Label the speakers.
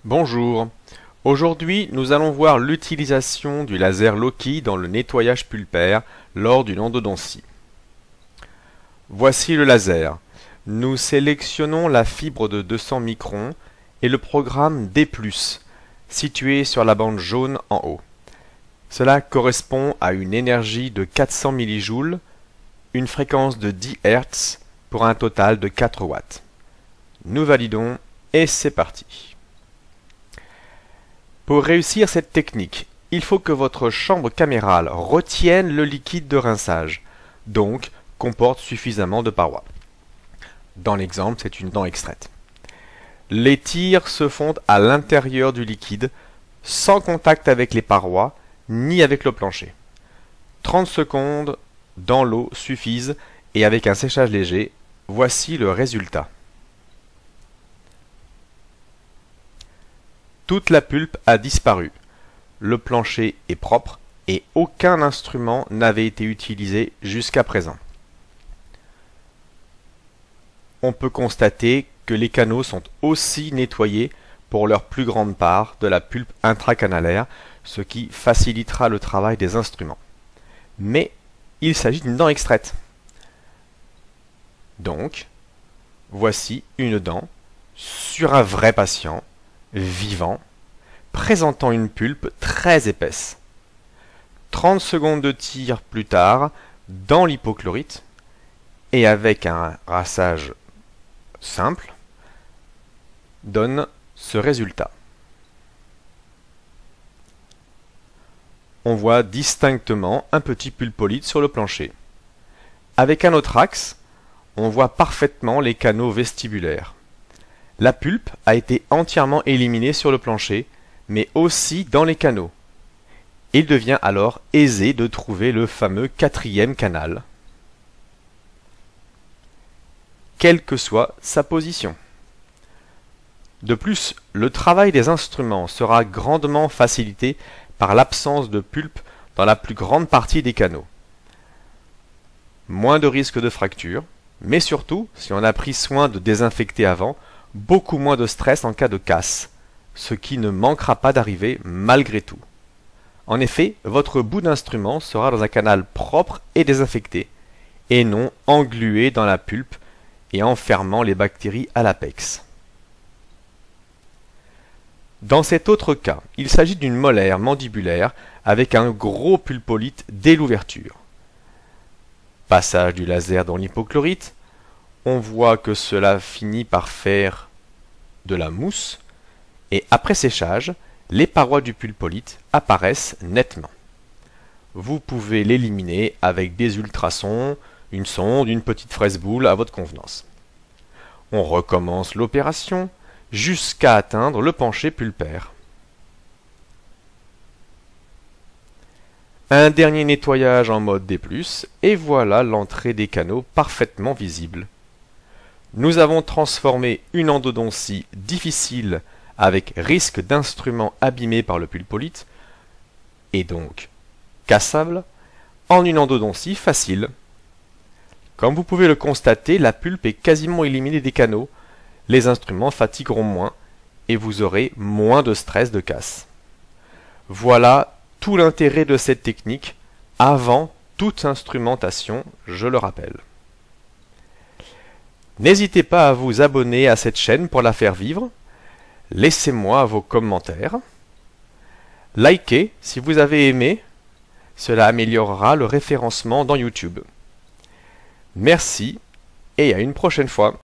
Speaker 1: Bonjour. Aujourd'hui, nous allons voir l'utilisation du laser Loki dans le nettoyage pulpaire lors d'une endodontie. Voici le laser. Nous sélectionnons la fibre de 200 microns et le programme D+, situé sur la bande jaune en haut. Cela correspond à une énergie de 400 mJ, une fréquence de 10 Hz pour un total de 4 watts. Nous validons et c'est parti. Pour réussir cette technique, il faut que votre chambre camérale retienne le liquide de rinçage, donc comporte suffisamment de parois. Dans l'exemple, c'est une dent extraite. Les tirs se font à l'intérieur du liquide, sans contact avec les parois, ni avec le plancher. 30 secondes dans l'eau suffisent et avec un séchage léger, voici le résultat. Toute la pulpe a disparu. Le plancher est propre et aucun instrument n'avait été utilisé jusqu'à présent. On peut constater que les canaux sont aussi nettoyés pour leur plus grande part de la pulpe intracanalaire, ce qui facilitera le travail des instruments. Mais il s'agit d'une dent extraite. Donc, voici une dent sur un vrai patient, vivant, présentant une pulpe très épaisse. 30 secondes de tir plus tard, dans l'hypochlorite, et avec un rinçage simple, donne ce résultat. On voit distinctement un petit pulpolite sur le plancher. Avec un autre axe, on voit parfaitement les canaux vestibulaires. La pulpe a été entièrement éliminée sur le plancher, mais aussi dans les canaux. Il devient alors aisé de trouver le fameux 4e canal, quelle que soit sa position. De plus, le travail des instruments sera grandement facilité par l'absence de pulpe dans la plus grande partie des canaux. Moins de risque de fracture, mais surtout, si on a pris soin de désinfecter avant, beaucoup moins de stress en cas de casse, ce qui ne manquera pas d'arriver malgré tout. En effet, votre bout d'instrument sera dans un canal propre et désinfecté, et non englué dans la pulpe et enfermant les bactéries à l'apex. Dans cet autre cas, il s'agit d'une molaire mandibulaire avec un gros pulpolite dès l'ouverture. Passage du laser dans l'hypochlorite, on voit que cela finit par faire de la mousse, et après séchage, les parois du pulpolite apparaissent nettement. Vous pouvez l'éliminer avec des ultrasons, une sonde, une petite fraise boule à votre convenance. On recommence l'opération jusqu'à atteindre le pencher pulpaire. Un dernier nettoyage en mode D+, et voilà l'entrée des canaux parfaitement visible. Nous avons transformé une endodontie difficile avec risque d'instruments abîmés par le pulpolite, et donc cassable, en une endodontie facile. Comme vous pouvez le constater, la pulpe est quasiment éliminée des canaux, les instruments fatigueront moins, et vous aurez moins de stress de casse. Voilà tout l'intérêt de cette technique, avant toute instrumentation, je le rappelle. N'hésitez pas à vous abonner à cette chaîne pour la faire vivre. Laissez-moi vos commentaires. Likez si vous avez aimé. Cela améliorera le référencement dans YouTube. Merci et à une prochaine fois.